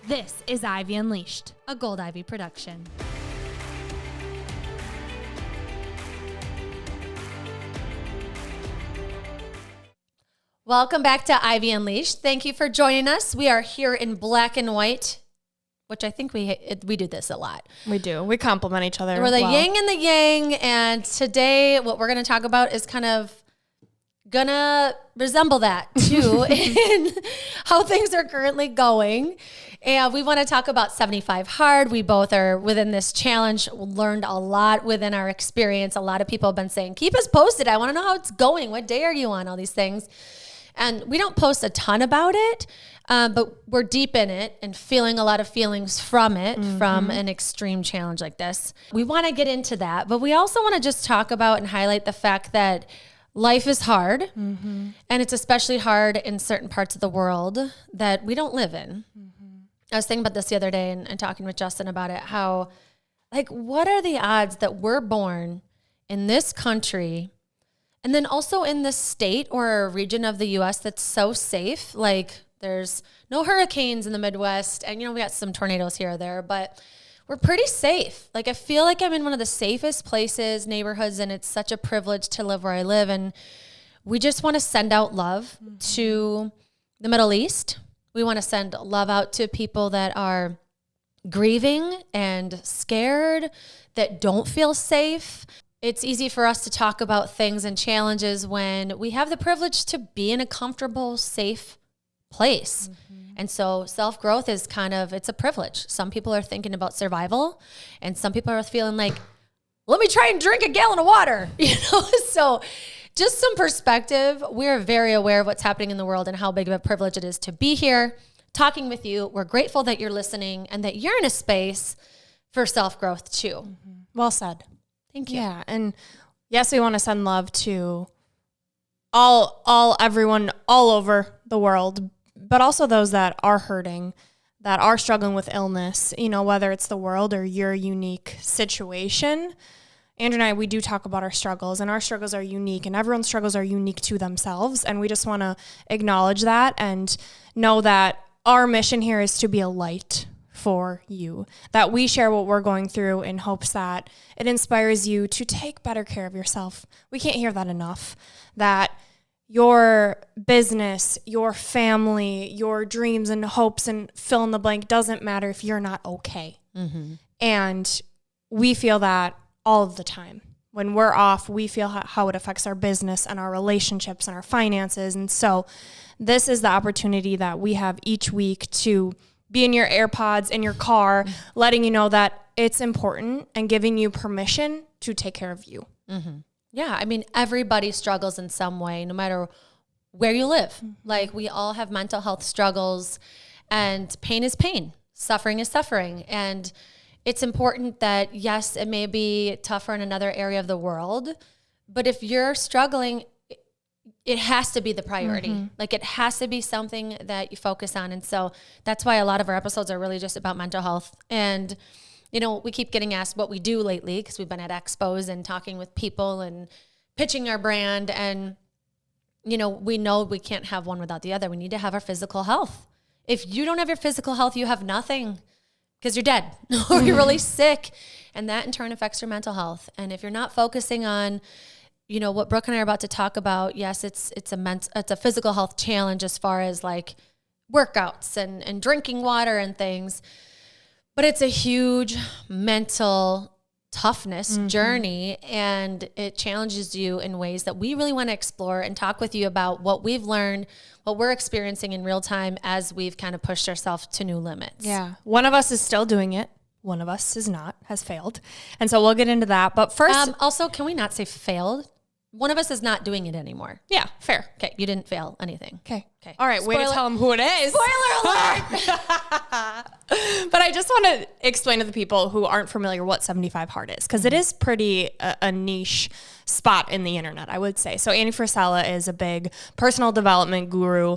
This is Ivy Unleashed, a Gold Ivy production. Welcome back to Ivy Unleashed. Thank you for joining us. We are here in black and white, which I think we do this a lot. We do. We complement each other. We're the yin and the yang, and today what we're going to talk about is kind of gonna resemble that too in how things are currently going. And we want to talk about 75 Hard. We both are within this challenge, learned a lot within our experience. A lot of people have been saying, keep us posted. I want to know how it's going. What day are you on? All these things. And we don't post a ton about it, but we're deep in it and feeling a lot of feelings from it, from an extreme challenge like this. We want to get into that, but we also want to just talk about and highlight the fact that life is hard, and it's especially hard in certain parts of the world that we don't live in. I was thinking about this the other day and talking with Justin about it, how, like, what are the odds that we're born in this country and then also in this state or a region of the U.S. that's so safe? Like, there's no hurricanes in the Midwest, and, we got some tornadoes here or there, but we're pretty safe. Like, I feel like I'm in one of the safest places, neighborhoods, and it's such a privilege to live where I live. And we just want to send out love to the Middle East. We want to send love out to people that are grieving and scared, that don't feel safe. It's easy for us to talk about things and challenges when we have the privilege to be in a comfortable, safe place. And so self-growth is it's a privilege. Some people are thinking about survival, and some people are feeling like, let me try and drink a gallon of water, So just some perspective. We're very aware of what's happening in the world and how big of a privilege it is to be here talking with you. We're grateful that you're listening and that you're in a space for self-growth too. Well said. Thank you. Yeah, and yes, we want to send love to everyone all over the world, but also those that are hurting, that are struggling with illness, whether it's the world or your unique situation. Andrea and I, we do talk about our struggles, and our struggles are unique, and everyone's struggles are unique to themselves. And we just want to acknowledge that and know that our mission here is to be a light for you, that we share what we're going through in hopes that it inspires you to take better care of yourself. We can't hear that enough, that your business, your family, your dreams and hopes and fill in the blank doesn't matter if you're not okay. And we feel that all of the time. When we're off, we feel how it affects our business and our relationships and our finances. And so this is the opportunity that we have each week to be in your AirPods, in your car, letting you know that it's important and giving you permission to take care of you. Yeah, everybody struggles in some way, no matter where you live. Like, we all have mental health struggles, and pain is pain. Suffering is suffering. And it's important that, yes, it may be tougher in another area of the world, but if you're struggling, it has to be the priority. Like, it has to be something that you focus on. And so that's why a lot of our episodes are really just about mental health. And we keep getting asked what we do lately because we've been at expos and talking with people and pitching our brand. And, we know we can't have one without the other. We need to have our physical health. If you don't have your physical health, you have nothing, because you're dead or you're really sick. And that in turn affects your mental health. And if you're not focusing on, what Brooke and I are about to talk about, yes, it's a physical health challenge as far as like workouts and drinking water and things. But it's a huge mental toughness journey, and it challenges you in ways that we really want to explore and talk with you about what we've learned, what we're experiencing in real time as we've kind of pushed ourselves to new limits. Yeah. One of us is still doing it. One of us is not, has failed. And so we'll get into that. But first... also, can we not say failed? One of us is not doing it anymore. Yeah, fair. Okay, you didn't fail anything. Okay. All right, way to tell them who it is. Spoiler alert! But I just want to explain to the people who aren't familiar what 75 Hard is, because it is pretty a niche spot in the internet, I would say. So Andy Frisella is a big personal development guru,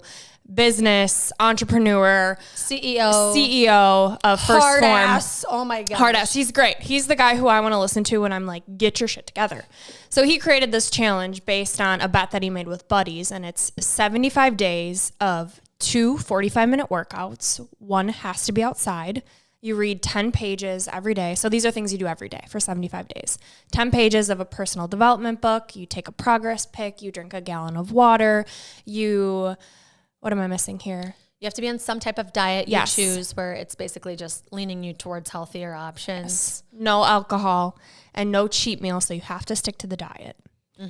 business entrepreneur, CEO of First Hard Form. ass. Oh my god. Hard ass. He's great. He's the guy who I want to listen to when I'm like, get your shit together. So he created this challenge based on a bet that he made with buddies, and it's 75 days of 2 45-minute workouts. One has to be outside. You read 10 pages every day. So these are things you do every day for 75 days. 10 pages of a personal development book. You take a progress pic. You drink a gallon of water. What am I missing here? You have to be on some type of diet you Yes. choose where it's basically just leaning you towards healthier options. Yes. No alcohol and no cheat meal. So you have to stick to the diet.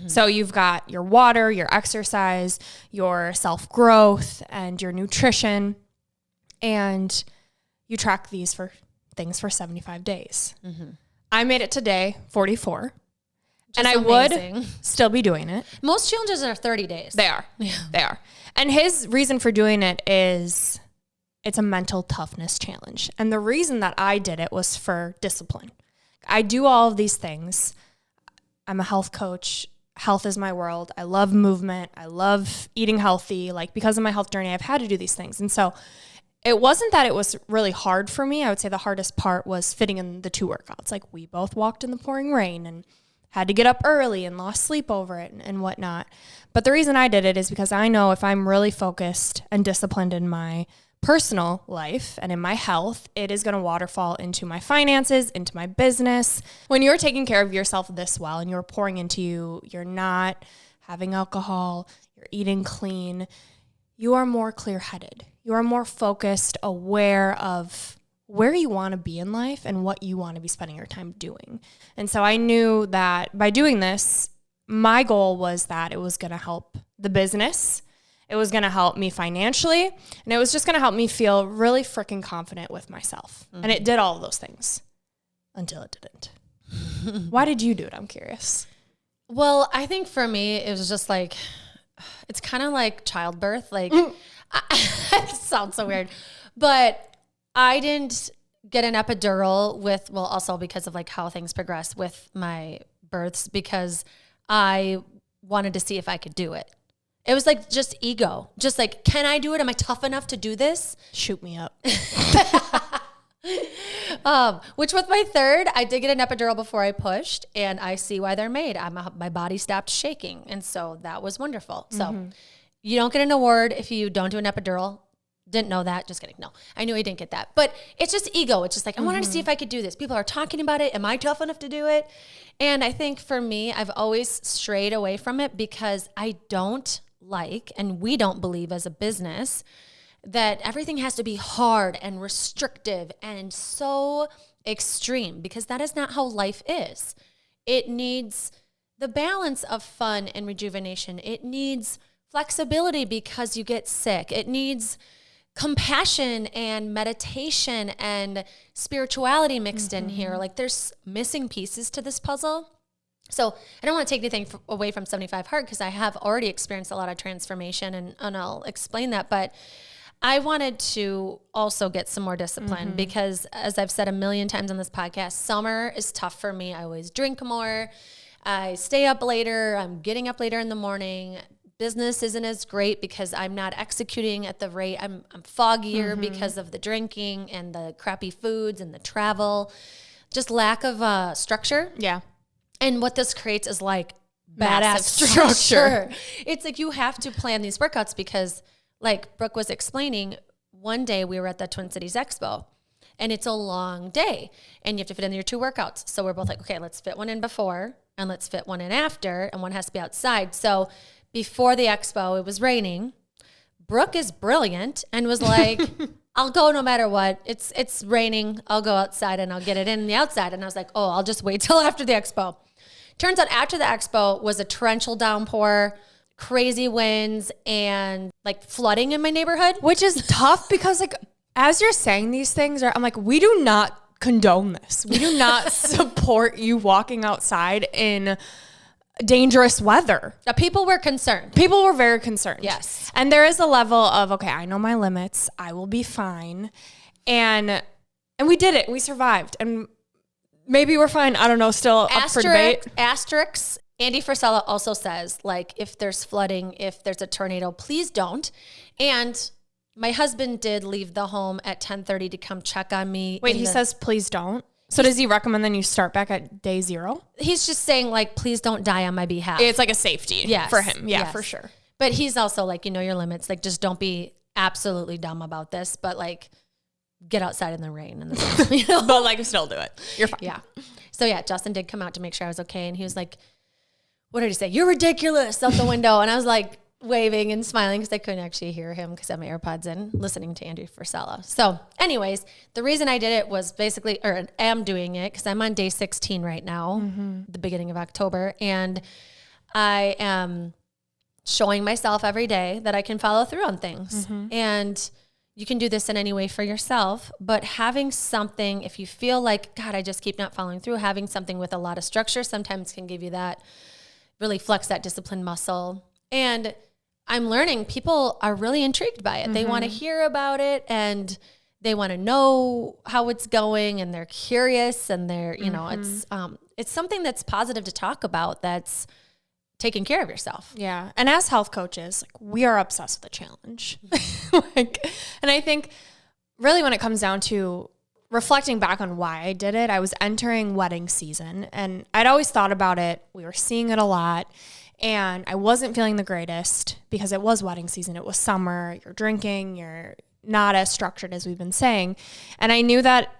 So you've got your water, your exercise, your self-growth, and your nutrition. And you track these things for 75 days. I made it today, 44. And I would still be doing it. Most challenges are 30 days. They are. Yeah. They are. And his reason for doing it is it's a mental toughness challenge. And the reason that I did it was for discipline. I do all of these things. I'm a health coach. Health is my world. I love movement. I love eating healthy. Like, because of my health journey, I've had to do these things. And so it wasn't that it was really hard for me. I would say the hardest part was fitting in the 2 workouts. Like, we both walked in the pouring rain and had to get up early and lost sleep over it and whatnot. But the reason I did it is because I know if I'm really focused and disciplined in my personal life and in my health, it is going to waterfall into my finances, into my business. When you're taking care of yourself this well and you're pouring into you, you're not having alcohol, you're eating clean, you are more clear-headed. You are more focused, aware of where you want to be in life and what you want to be spending your time doing. And so I knew that by doing this, my goal was that it was going to help the business. It was going to help me financially, and it was just going to help me feel really freaking confident with myself. And it did all of those things until it didn't. Why did you do it? I'm curious. Well, I think for me, it was just like, it's kind of like childbirth. Like, it sounds so weird, but I didn't get an epidural also because of like how things progress with my births, because I wanted to see if I could do it. It was like just ego. Just like, can I do it? Am I tough enough to do this? Shoot me up. Which with my third, I did get an epidural before I pushed, and I see why they're made. My body stopped shaking, and so that was wonderful. So you don't get an award if you don't do an epidural. Didn't know that. Just kidding. No, I knew I didn't get that. But it's just ego. It's just like, I wanted to see if I could do this. People are talking about it. Am I tough enough to do it? And I think for me, I've always strayed away from it because I don't like, and we don't believe as a business, that everything has to be hard and restrictive and so extreme, because that is not how life is. It needs the balance of fun and rejuvenation. It needs flexibility because you get sick. It needs compassion and meditation and spirituality mixed in here. Like, there's missing pieces to this puzzle. So I don't want to take anything away from 75 Hard, because I have already experienced a lot of transformation, and I'll explain that. But I wanted to also get some more discipline because, as I've said a million times on this podcast, summer is tough for me. I always drink more. I stay up later. I'm getting up later in the morning. Business isn't as great because I'm not executing at the rate. I'm foggier because of the drinking and the crappy foods and the travel. Just lack of structure. Yeah. And what this creates is like Massive badass structure. It's like you have to plan these workouts because, like Brooke was explaining, one day we were at the Twin Cities Expo, and it's a long day, and you have to fit in your 2 workouts. So we're both like, okay, let's fit one in before and let's fit one in after, and one has to be outside. So before the expo, it was raining. Brooke is brilliant and was like, I'll go no matter what. It's raining. I'll go outside and I'll get it in the outside. And I was like, oh, I'll just wait till after the expo. Turns out after the expo was a torrential downpour, crazy winds, and like flooding in my neighborhood. Which is tough because, like, as you're saying these things, I'm like, we do not condone this. We do not support you walking outside in dangerous weather. People were concerned. People were very concerned. Yes. And there is a level of, okay, I know my limits. I will be fine. And we did it. We survived. And maybe we're fine. I don't know. Still up for debate. Asterisks. Andy Frisella also says, like, if there's flooding, if there's a tornado, please don't. And my husband did leave the home at 10:30 to come check on me. Wait, he says, please don't. So does he recommend then you start back at day 0? He's just saying, like, please don't die on my behalf. It's like a safety for him. Yeah, yes. for sure. But he's also like, you know your limits. Like, just don't be absolutely dumb about this, but like get outside in the rain and the sun, you know? But like still do it. You're fine. Yeah. So yeah, Justin did come out to make sure I was okay. And he was like, what did he say? You're ridiculous, out the window. And I was like waving and smiling because I couldn't actually hear him because I had my AirPods in, listening to Andrea Frisella. So anyways, the reason I did it was basically, or am doing it because I'm on day 16 right now, the beginning of October. And I am showing myself every day that I can follow through on things. And you can do this in any way for yourself, but having something, if you feel like, God, I just keep not following through, having something with a lot of structure sometimes can give you that, really flex that discipline muscle. And I'm learning people are really intrigued by it. They want to hear about it and they want to know how it's going and they're curious and they're, you know, it's something that's positive to talk about that's taking care of yourself. Yeah. And as health coaches, like, we are obsessed with the challenge. And I think really when it comes down to reflecting back on why I did it, I was entering wedding season and I'd always thought about it. We were seeing it a lot and I wasn't feeling the greatest because it was wedding season. It was summer, you're drinking, you're not as structured as we've been saying. And I knew that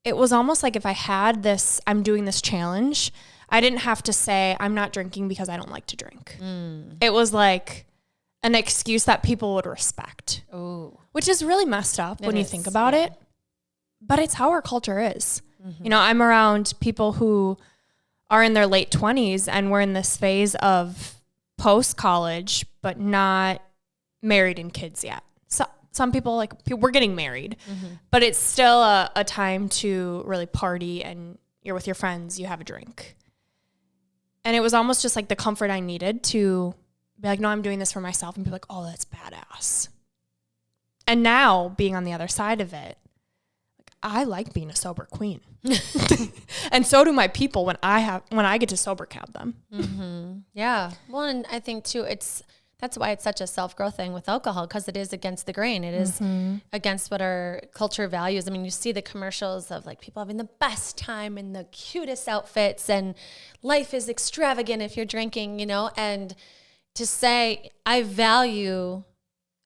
it was almost like if I had this, I'm doing this challenge, I didn't have to say I'm not drinking because I don't like to drink. It was like an excuse that people would respect, which is really messed up when you think about it. But it's how our culture is. You know, I'm around people who are in their late 20s and we're in this phase of post-college, but not married and kids yet. So some people, like, we're getting married, but it's still a time to really party and you're with your friends, you have a drink. And it was almost just like the comfort I needed to be like, no, I'm doing this for myself, and be like, oh, that's badass. And now being on the other side of it, like, I like being a sober queen. And so do my people when I get to sober cab them. Yeah. Well, and I think too, that's why it's such a self-growth thing with alcohol, because it is against the grain. It is against what our culture values. I mean, you see the commercials of like people having the best time in the cutest outfits and life is extravagant if you're drinking, you know, and to say, I value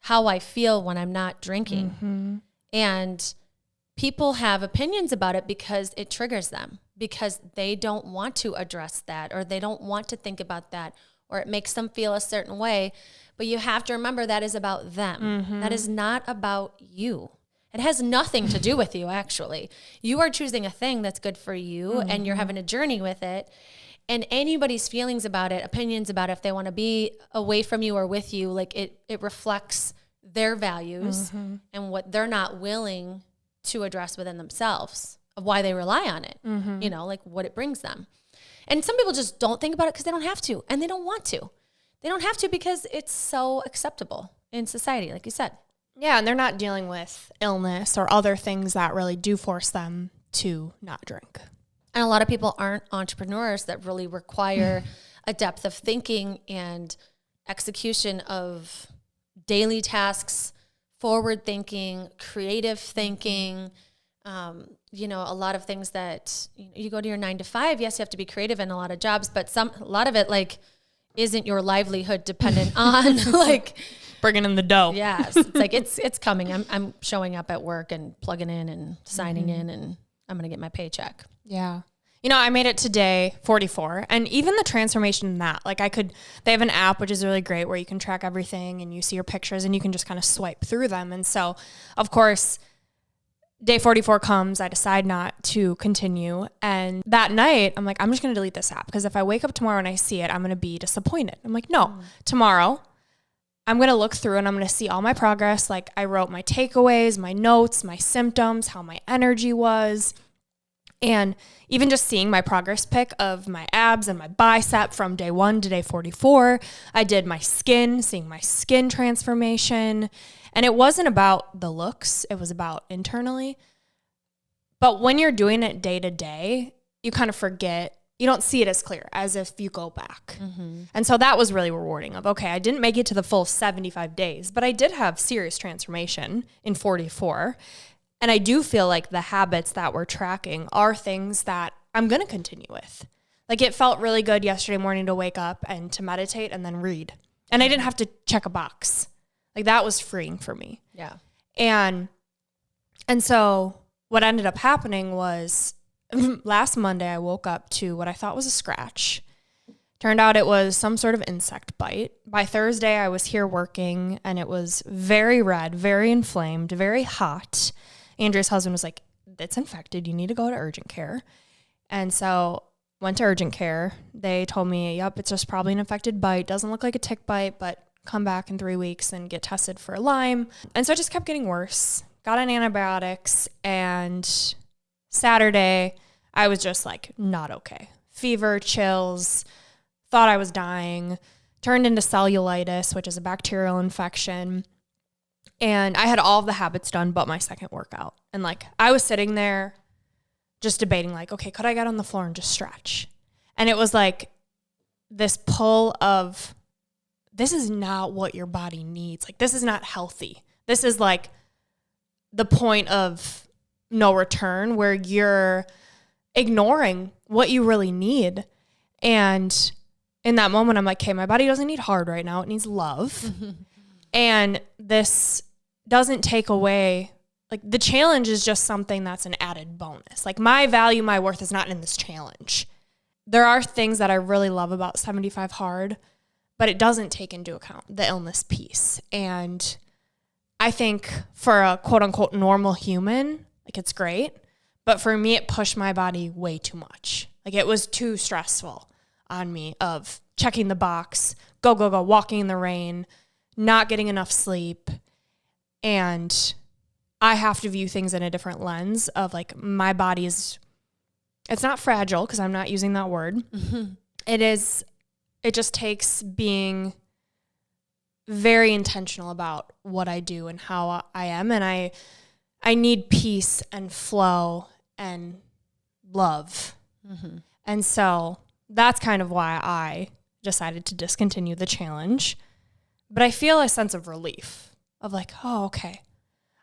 how I feel when I'm not drinking. And people have opinions about it because it triggers them, because they don't want to address that, or they don't want to think about that, or it makes them feel a certain way. But you have to remember that is about them. That is not about you. It has nothing to do with you, actually. You are choosing a thing that's good for you, and you're having a journey with it. And anybody's feelings about it, opinions about it, if they want to be away from you or with you, like it reflects their values and what they're not willing to address within themselves of why they rely on it, you know, like what it brings them. And some people just don't think about it because they don't have to, and they don't want to. They don't have to because it's so acceptable in society, like you said. Yeah, and they're not dealing with illness or other things that really do force them to not drink. And a lot of people aren't entrepreneurs that really require a depth of thinking and execution of daily tasks, forward thinking, creative thinking, you know, a lot of things that you go to your 9 to 5. Yes, you have to be creative in a lot of jobs, but a lot of it like isn't your livelihood dependent on like bringing in the dough. Yes, it's like it's coming. I'm showing up at work and plugging in and signing in, and I'm gonna get my paycheck. Yeah. You know, I made it to day 44, and even the transformation in that, like they have an app, which is really great, where you can track everything and you see your pictures and you can just kind of swipe through them. And so, of course, day 44 comes, I decide not to continue. And that night, I'm like, I'm just going to delete this app, because if I wake up tomorrow and I see it, I'm going to be disappointed. I'm like, no, tomorrow I'm going to look through and I'm going to see all my progress. Like, I wrote my takeaways, my notes, my symptoms, how my energy was. And even just seeing my progress pic of my abs and my bicep from day 1 to day 44, I did my skin, seeing my skin transformation. And it wasn't about the looks, it was about internally. But when you're doing it day to day, you kind of forget, you don't see it as clear as if you go back. And so that was really rewarding of, okay, I didn't make it to the full 75 days, but I did have serious transformation in 44. And I do feel like the habits that we're tracking are things that I'm going to continue with. Like, it felt really good yesterday morning to wake up and to meditate and then read. And I didn't have to check a box. Like, that was freeing for me. Yeah. And so what ended up happening was last Monday I woke up to what I thought was a scratch. Turned out it was some sort of insect bite. By Thursday I was here working and it was very red, very inflamed, very hot. Andrea's husband was like, "It's infected. You need to go to urgent care." And so went to urgent care. They told me, "Yep, it's just probably an infected bite. Doesn't look like a tick bite, but come back in 3 weeks and get tested for Lyme." And so it just kept getting worse. Got on antibiotics, and Saturday I was just like not okay. Fever, chills, thought I was dying, turned into cellulitis, which is a bacterial infection. And I had all of the habits done but my second workout. And like I was sitting there just debating like, okay, could I get on the floor and just stretch? And it was like this pull of, this is not what your body needs. Like, this is not healthy. This is like the point of no return where you're ignoring what you really need. And in that moment, I'm like, okay, my body doesn't need hard right now. It needs love. And this doesn't take away, like the challenge is just something that's an added bonus. Like my value, my worth is not in this challenge. There are things that I really love about 75 Hard, but it doesn't take into account the illness piece. And I think for a quote unquote normal human, like it's great. But for me, it pushed my body way too much. Like it was too stressful on me of checking the box, go, walking in the rain, not getting enough sleep. And I have to view things in a different lens of like my body is, it's not fragile because I'm not using that word. Mm-hmm. It just takes being very intentional about what I do and how I am. And I need peace and flow and love. Mm-hmm. And so that's kind of why I decided to discontinue the challenge. But I feel a sense of relief of like, oh, okay,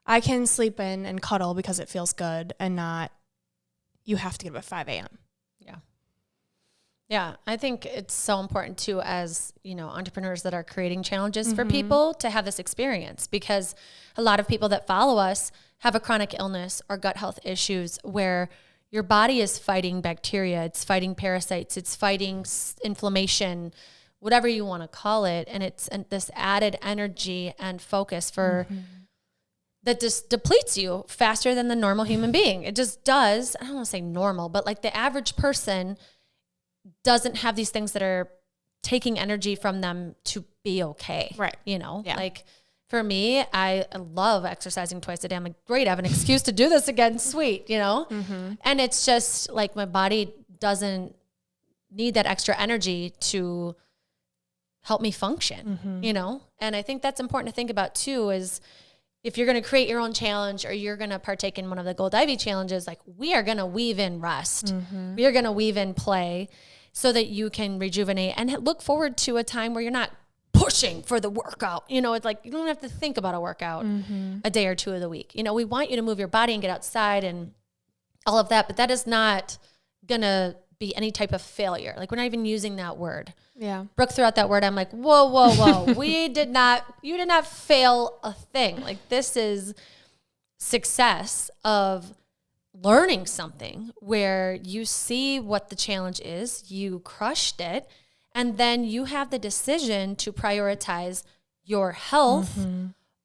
I can sleep in and cuddle because it feels good and not you have to get up at 5 a.m. Yeah, I think it's so important too, as you know, entrepreneurs that are creating challenges for people to have this experience, because a lot of people that follow us have a chronic illness or gut health issues where your body is fighting bacteria, it's fighting parasites, it's fighting inflammation, whatever you want to call it, and it's this added energy and focus for that just depletes you faster than the normal human being. It just does. I don't want to say normal, but like the average person doesn't have these things that are taking energy from them to be okay. Right. You know, yeah. Like for me, I love exercising twice a day. I'm like, great, I have an excuse to do this again. Sweet, you know? Mm-hmm. And it's just like my body doesn't need that extra energy to help me function, you know? And I think that's important to think about too, is if you're going to create your own challenge or you're going to partake in one of the Gold Ivy challenges, like we are going to weave in rest. We are going to weave in play so that you can rejuvenate and look forward to a time where you're not pushing for the workout. You know, it's like you don't have to think about a workout a day or two of the week. You know, we want you to move your body and get outside and all of that, but that is not going to be any type of failure. Like we're not even using that word. Yeah. Brooke threw out that word. I'm like, whoa. You did not fail a thing. Like this is success of learning something where you see what the challenge is, you crushed it, and then you have the decision to prioritize your health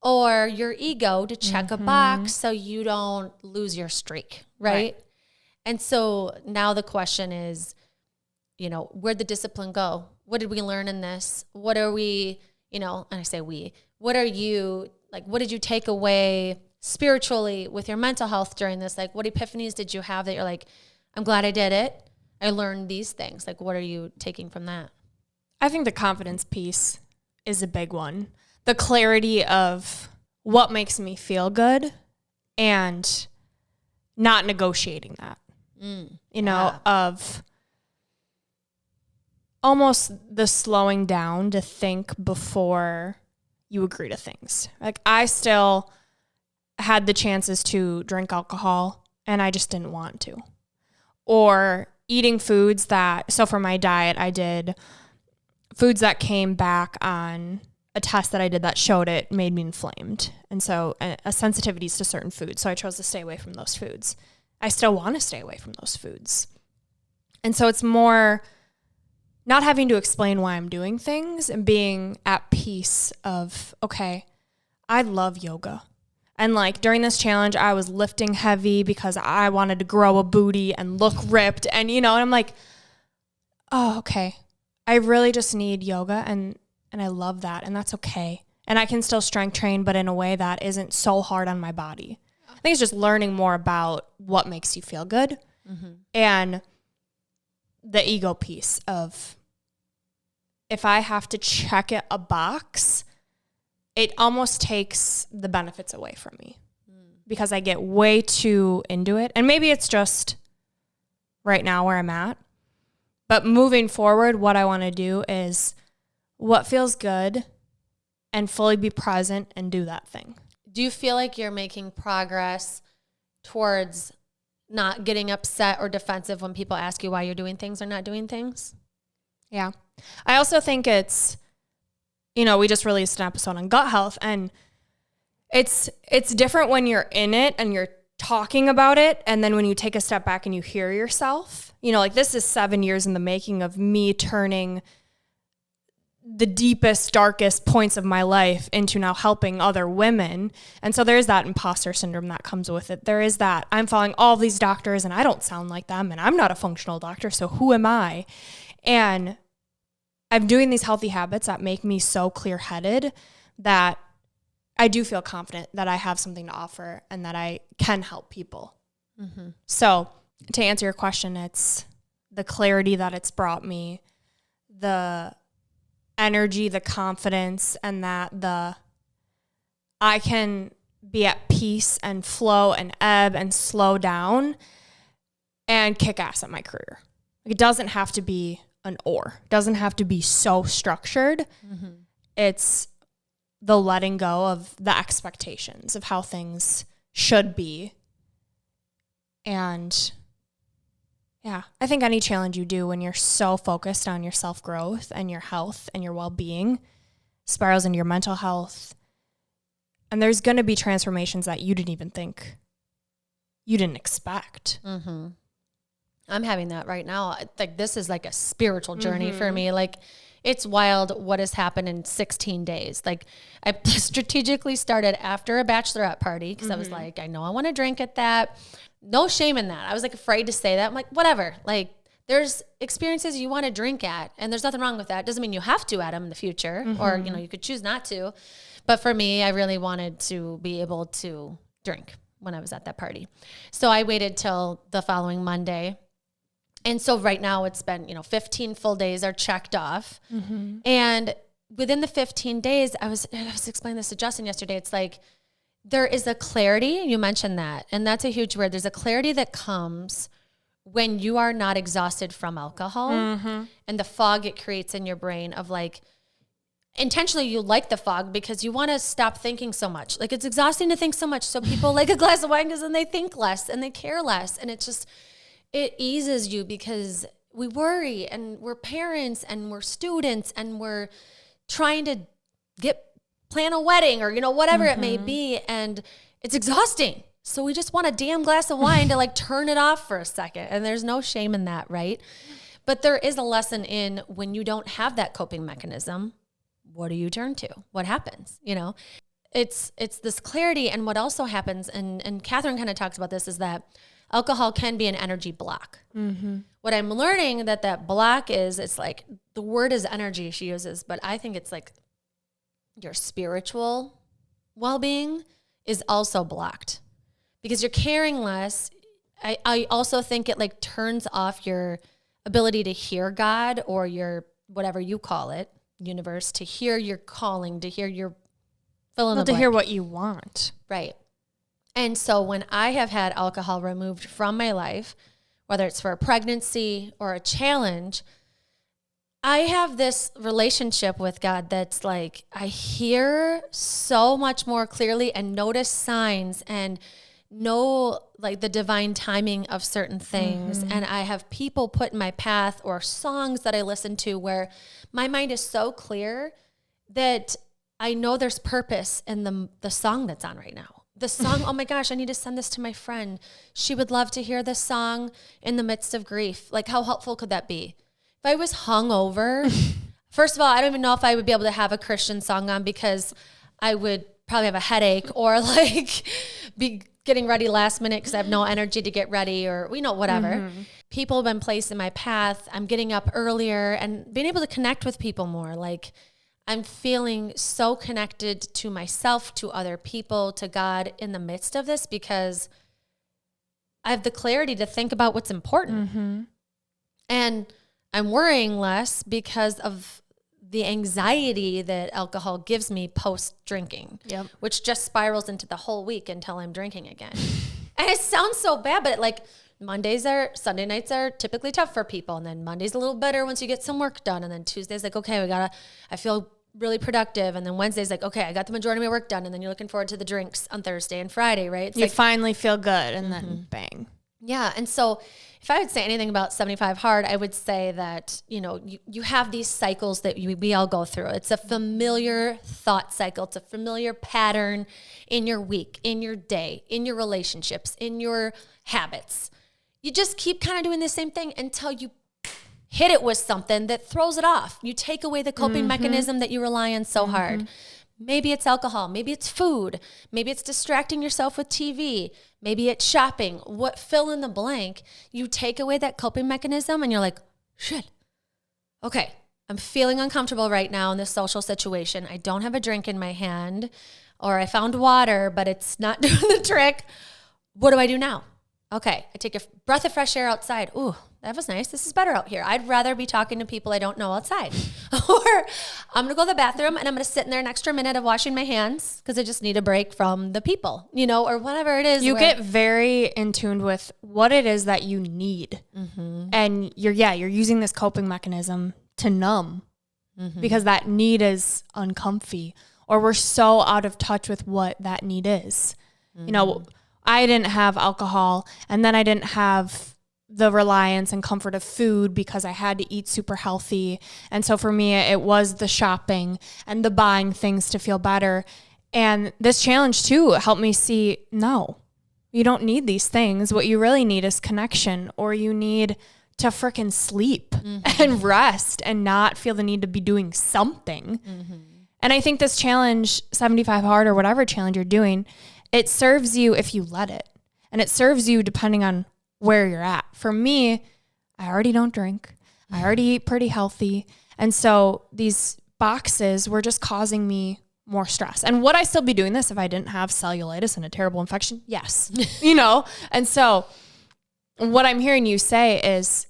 or your ego to check a box so you don't lose your streak, right? And so now the question is, you know, where'd the discipline go? What did we learn in this? What are we, you know, and I say we, what are you, like, what did you take away spiritually with your mental health during this? Like, what epiphanies did you have that you're like, I'm glad I did it. I learned these things. Like, what are you taking from that? I think the confidence piece is a big one. The clarity of what makes me feel good and not negotiating that, you know, of almost the slowing down to think before you agree to things. Like I still had the chances to drink alcohol and I just didn't want to. Or eating foods that, so for my diet, I did foods that came back on a test that I did that showed it made me inflamed. And so a sensitivities to certain foods. So I chose to stay away from those foods. I still want to stay away from those foods. And so it's more not having to explain why I'm doing things and being at peace of, okay, I love yoga. And like during this challenge, I was lifting heavy because I wanted to grow a booty and look ripped. And, and I'm like, oh, okay. I really just need yoga and I love that. And that's okay. And I can still strength train, but in a way that isn't so hard on my body. I think it's just learning more about what makes you feel good and the ego piece of if I have to check it a box, it almost takes the benefits away from me because I get way too into it. And maybe it's just right now where I'm at. But moving forward, what I want to do is what feels good and fully be present and do that thing. Do you feel like you're making progress towards not getting upset or defensive when people ask you why you're doing things or not doing things? Yeah. I also think it's, we just released an episode on gut health, and it's different when you're in it and you're talking about it. And then when you take a step back and you hear yourself, like this is 7 years in the making of me turning the deepest, darkest points of my life into now helping other women. And so there's that imposter syndrome that comes with it. There is that I'm following all these doctors and I don't sound like them and I'm not a functional doctor. So who am I? And I'm doing these healthy habits that make me so clear-headed that I do feel confident that I have something to offer and that I can help people. Mm-hmm. So to answer your question, it's the clarity that it's brought me, the energy, the confidence, and that I can be at peace and flow and ebb and slow down and kick ass at my career. It doesn't have to be an or. It doesn't have to be so structured. Mm-hmm. It's the letting go of the expectations of how things should be. And yeah, I think any challenge you do when you're so focused on your self-growth and your health and your well-being spirals into your mental health. And there's going to be transformations that you didn't even think, you didn't expect. Mm-hmm. I'm having that right now. Like this is like a spiritual journey for me. Like it's wild what has happened in 16 days. Like I strategically started after a bachelorette party because I was like, I know I want to drink at that. No shame in that. I was like afraid to say that. I'm like, whatever. Like there's experiences you want to drink at and there's nothing wrong with that. Doesn't mean you have to at them in the future or, you could choose not to. But for me, I really wanted to be able to drink when I was at that party. So I waited till the following Monday. And so right now it's been, 15 full days are checked off. Mm-hmm. And within the 15 days, I was explaining this to Justin yesterday. It's like, there is a clarity. You mentioned that. And that's a huge word. There's a clarity that comes when you are not exhausted from alcohol and the fog it creates in your brain of like, intentionally you like the fog because you want to stop thinking so much. Like it's exhausting to think so much. So people like a glass of wine because then they think less and they care less. And it's just, it eases you because we worry and we're parents and we're students and we're trying to plan a wedding or, whatever it may be. And it's exhausting. So we just want a damn glass of wine to like turn it off for a second. And there's no shame in that, right? But there is a lesson in when you don't have that coping mechanism, what do you turn to? What happens? It's this clarity. And what also happens, and Catherine kind of talks about this, is that alcohol can be an energy block. Mm-hmm. What I'm learning that block is, it's like, the word is energy she uses, but I think it's like your spiritual well-being is also blocked because you're caring less. I also think it like turns off your ability to hear God or your, whatever you call it, universe, to hear your calling, to hear your fill in the blank. To hear what you want. Right. And so when I have had alcohol removed from my life, whether it's for a pregnancy or a challenge, I have this relationship with God that's like, I hear so much more clearly and notice signs and know like the divine timing of certain things. And I have people put in my path or songs that I listen to where my mind is so clear that I know there's purpose in the song that's on right now. The song, oh my gosh, I need to send this to my friend. She would love to hear this song in the midst of grief. Like, how helpful could that be? If I was hungover, first of all, I don't even know if I would be able to have a Christian song on because I would probably have a headache or like be getting ready last minute because I have no energy to get ready or, whatever. Mm-hmm. People have been placed in my path. I'm getting up earlier and being able to connect with people more. Like, I'm feeling so connected to myself, to other people, to God in the midst of this because I have the clarity to think about what's important. Mm-hmm. And I'm worrying less because of the anxiety that alcohol gives me post-drinking, which just spirals into the whole week until I'm drinking again. And it sounds so bad, but like Sunday nights are typically tough for people. And then Monday's a little better once you get some work done. And then Tuesday's like, okay, I feel really productive. And then Wednesday's like, okay, I got the majority of my work done. And then you're looking forward to the drinks on Thursday and Friday, right? It's you like, finally feel good and then bang. Yeah. And so if I would say anything about 75 Hard, I would say that, you have these cycles that we all go through. It's a familiar thought cycle. It's a familiar pattern in your week, in your day, in your relationships, in your habits. You just keep kind of doing the same thing until you hit it with something that throws it off. You take away the coping mechanism that you rely on so hard. Maybe it's alcohol. Maybe it's food. Maybe it's distracting yourself with TV. Maybe it's shopping. Fill in the blank. You take away that coping mechanism and you're like, shit. Okay, I'm feeling uncomfortable right now in this social situation. I don't have a drink in my hand, or I found water, but it's not doing the trick. What do I do now? Okay, I take a breath of fresh air outside. Ooh, that was nice. This is better out here. I'd rather be talking to people I don't know outside. Or I'm going to go to the bathroom and I'm going to sit in there an extra minute of washing my hands because I just need a break from the people, or whatever it is. You get very in tune with what it is that you need. Mm-hmm. And you're using this coping mechanism to numb because that need is uncomfy, or we're so out of touch with what that need is. Mm-hmm. I didn't have alcohol, and then I didn't have the reliance and comfort of food because I had to eat super healthy. And so for me, it was the shopping and the buying things to feel better. And this challenge too helped me see, no, you don't need these things. What you really need is connection, or you need to frickin' sleep and rest and not feel the need to be doing something. Mm-hmm. And I think this challenge, 75 Hard or whatever challenge you're doing, it serves you if you let it. And it serves you depending on where you're at. For me, I already don't drink. I already eat pretty healthy. And so these boxes were just causing me more stress. And would I still be doing this if I didn't have cellulitis and a terrible infection? Yes. And so what I'm hearing you say is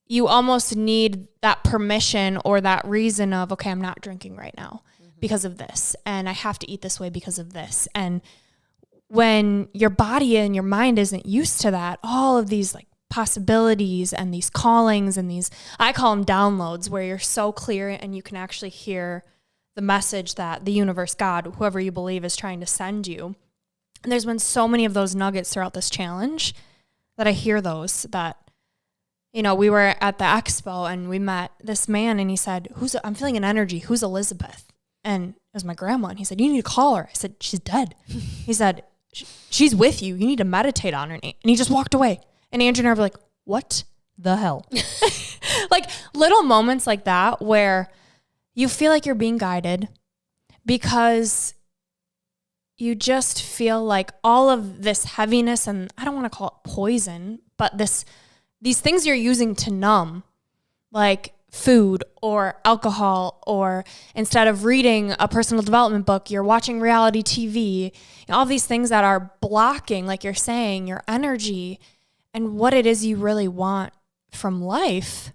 you almost need that permission or that reason of, okay, I'm not drinking right now because of this, and I have to eat this way because of this. And when your body and your mind isn't used to that, all of these like possibilities and these callings and these, I call them downloads, where you're so clear and you can actually hear the message that the universe, God, whoever you believe is trying to send you. And there's been so many of those nuggets throughout this challenge that I hear those that, we were at the expo and we met this man and he said, I'm feeling an energy. Who's Elizabeth? And it was my grandma. And he said, you need to call her. I said, she's dead. He said, she's with you. You need to meditate on her. And he just walked away. And Andrea and I were like, what the hell? Like little moments like that where you feel like you're being guided because you just feel like all of this heaviness, and I don't want to call it poison, but these things you're using to numb, like food or alcohol, or instead of reading a personal development book, you're watching reality TV, all these things that are blocking, like you're saying, your energy and what it is you really want from life.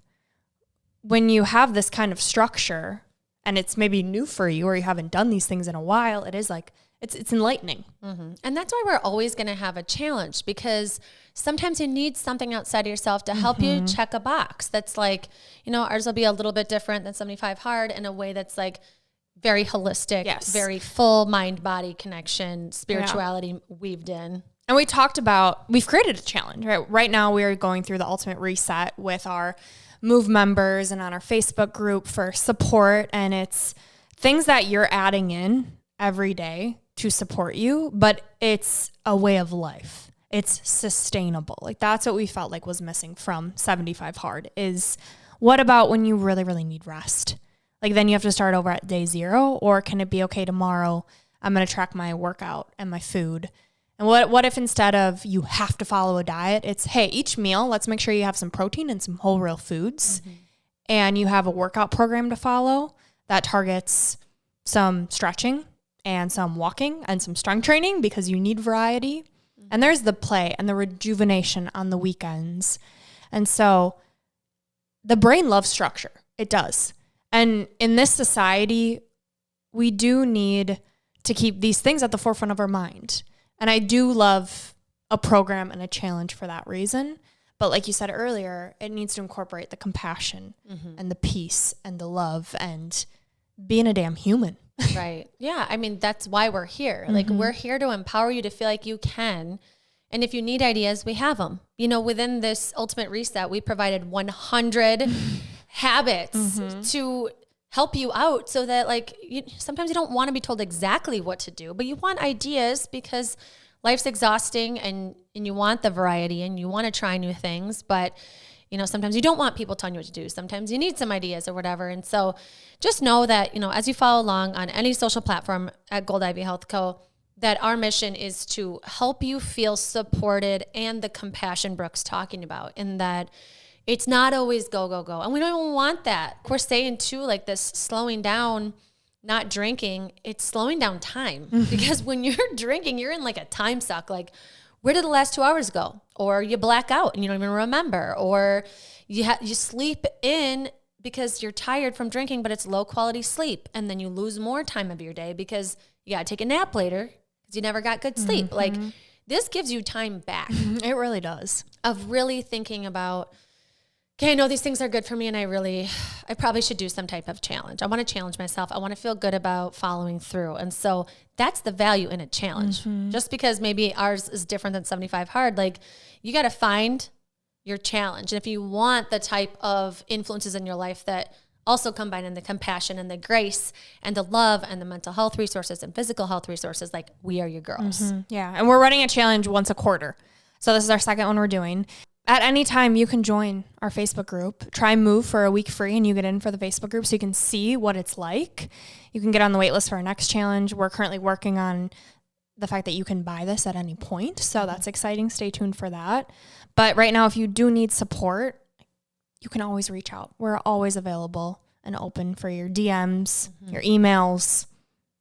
When you have this kind of structure and it's maybe new for you, or you haven't done these things in a while, it is like, it's enlightening. Mm-hmm. And that's why we're always going to have a challenge, because sometimes you need something outside of yourself to help you check a box. That's like, ours will be a little bit different than 75 Hard in a way that's like very holistic, very full mind-body connection, spirituality weaved in. And we've created a challenge, right? Right now we are going through the ultimate reset with our Move members and on our Facebook group for support. And it's things that you're adding in every day to support you, but it's a way of life. It's sustainable. Like that's what we felt like was missing from 75 Hard is what about when you really, really need rest? Like then you have to start over at day 0, or can it be okay tomorrow? I'm going to track my workout and my food. And what if instead of you have to follow a diet, it's, hey, each meal, let's make sure you have some protein and some whole real foods. And you have a workout program to follow that targets some stretching and some walking and some strength training because you need variety. And there's the play and the rejuvenation on the weekends. And so the brain loves structure. It does. And in this society, we do need to keep these things at the forefront of our mind. And I do love a program and a challenge for that reason. But like you said earlier, it needs to incorporate the compassion and the peace and the love and being a damn human. Right. Yeah. I mean, that's why we're here. Like we're here to empower you to feel like you can. And if you need ideas, we have them. You know, within this Ultimate Reset, we provided 100 habits to help you out so that like sometimes you don't want to be told exactly what to do, but you want ideas because life's exhausting and you want the variety and you want to try new things, but you know, sometimes you don't want people telling you what to do. Sometimes you need some ideas or whatever. And so just know that, you know, as you follow along on any social platform at Gold Ivy Health Co., that our mission is to help you feel supported and the compassion Brooke's talking about, and that it's not always go, go, go. And we don't even want that. We're saying too, like this slowing down, not drinking, it's slowing down time. Because when you're drinking, you're in like a time suck. Like, where did the last 2 hours go? Or you black out and you don't even remember. Or you sleep in because you're tired from drinking, but it's low quality sleep. And then you lose more time of your day because you got to take a nap later because you never got good sleep. Like, this gives you time back. It really does. Of really thinking about, okay, I know these things are good for me and I probably should do some type of challenge. I want to challenge myself. I want to feel good about following through. And so that's the value in a challenge. Just because maybe ours is different than 75 Hard, like you got to find your challenge. And if you want the type of influences in your life that also combine in the compassion and the grace and the love and the mental health resources and physical health resources, like we are your girls. Yeah. And we're running a challenge once a quarter. So this is our second one we're doing. At any time, you can join our Facebook group. Try Move for a week free, and you get in for the Facebook group so you can see what it's like. You can get on the wait list for our next challenge. We're currently working on the fact that you can buy this at any point, so that's exciting. Stay tuned for that. But right now, if you do need support, you can always reach out. We're always available and open for your DMs, your emails,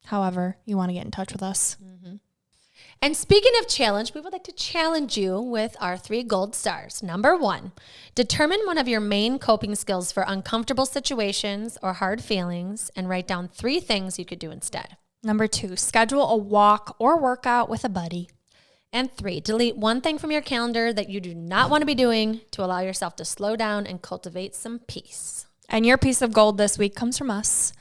however you want to get in touch with us. And speaking of challenge, we would like to challenge you with our 3 gold stars. Number 1, determine one of your main coping skills for uncomfortable situations or hard feelings and write down 3 things you could do instead. Number 2, schedule a walk or workout with a buddy. And 3, delete one thing from your calendar that you do not want to be doing to allow yourself to slow down and cultivate some peace. And your piece of gold this week comes from us.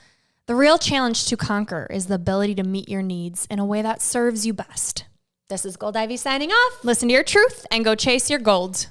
The real challenge to conquer is the ability to meet your needs in a way that serves you best. This is Gold Ivy signing off. Listen to your truth and go chase your gold.